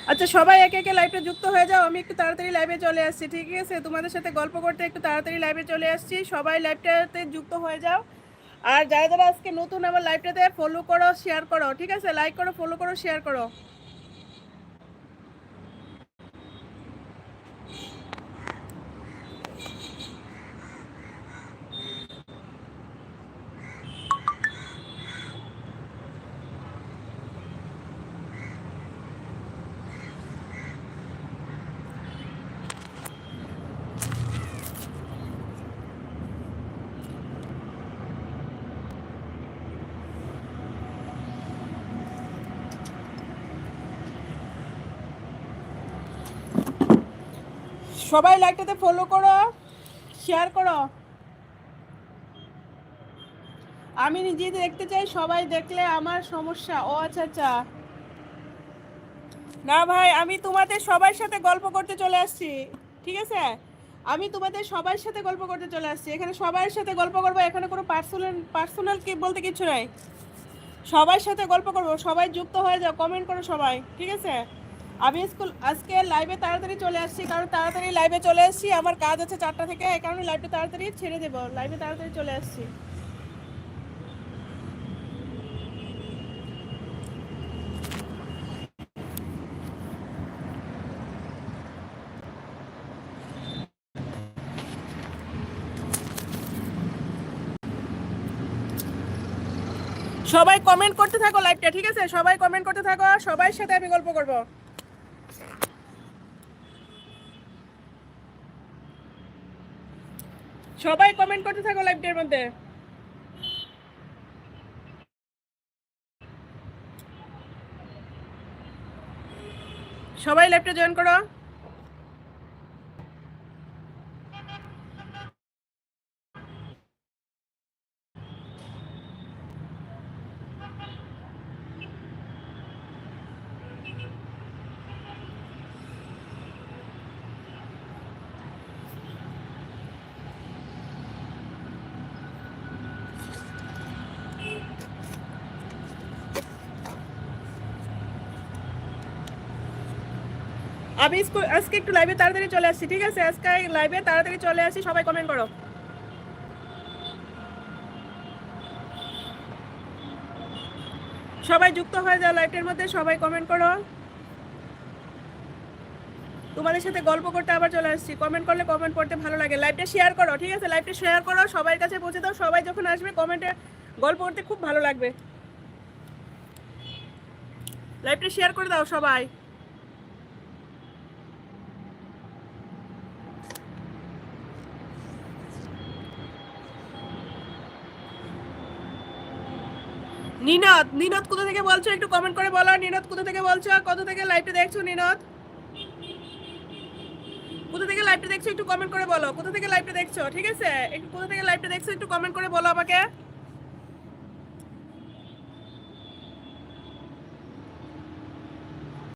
আচ্ছা, সবাই একে একে লাইভে যুক্ত হয়ে যাও, আমি একটু তাড়াতাড়ি লাইভে চলে আসছি, ঠিক আছে? তোমাদের সাথে গল্প করতে একটু তাড়াতাড়ি লাইভে চলে আসছি, সবাই লাইভটাতে যুক্ত হয়ে যাও। আর যারা যারা আজকে নতুন আমার লাইভটাতে ফলো করো, শেয়ার করো, ঠিক আছে? লাইক করো, ফলো করো, শেয়ার করো। সবাই লাইভটাতে ফলো করো, শেয়ার করো। আমি নিজে দেখতে চাই, সবাই দেখলে আমার সমস্যা। ও আচ্ছা আচ্ছা, না ভাই, আমি তোমাদের সবার সাথে গল্প করতে চলে আসছি, ঠিক আছে? আমি তোমাদের সবার সাথে গল্প করতে চলে আসছি, এখানে সবার সাথে গল্প করবো, এখানে কোনো পার্সোনাল পার্সোনাল কি বলতে কিছু নাই। সবার সাথে গল্প করবো, সবাই যুক্ত হয়ে যাও, কমেন্ট করো সবাই, ঠিক আছে? আমি আজকে লাইভে তাড়াতাড়ি চলে আসছি, কারণ তাড়াতাড়ি লাইভে চলে আসছি, আমার কাজ আছে 4টা থেকে, এই কারণে লাইভটা তাড়াতাড়ি ছেড়ে দেবো, লাইভে তাড়াতাড়ি চলে আসছি। সবাই কমেন্ট করতে থাকো লাইভটা, ঠিক আছে? সবাই কমেন্ট করতে থাকো, সবার সাথে আমি গল্প করব। সবাই কমেন্ট করতে থাকো লাইভটার মধ্যে। সবাই লাইভটা জয়েন করো। আমি আজকে একটু লাইভে তাড়াতাড়ি চলে আসছি, ঠিক আছে? আজকে লাইভে তাড়াতাড়ি চলে আসি, সবাই কমেন্ট করো। সবাই যুক্ত হয়ে যাও লাইভের মধ্যে, সবাই কমেন্ট করো। তোমাদের সাথে গল্প করতে আবার চলে আসছি, কমেন্ট করলে কমেন্ট পড়তে ভালো লাগে। লাইভটা শেয়ার করো, ঠিক আছে? লাইভটা শেয়ার করো, সবার কাছে পৌঁছে দাও, সবাই যখন আসবে কমেন্টে গল্প করতে খুব ভালো লাগবে। লাইভটা শেয়ার করে দাও সবাই। নিনত, নিনত কোথা থেকে বলছো একটু কমেন্ট করে বলো। নিনত কোথা থেকে বলছো, কোথা থেকে লাইভটা দেখছো? নিনত কোথা থেকে লাইভটা দেখছো একটু কমেন্ট করে বলো, কোথা থেকে লাইভটা দেখছো, ঠিক আছে? একটু কোথা থেকে লাইভটা দেখছো একটু কমেন্ট করে বলো আমাকে।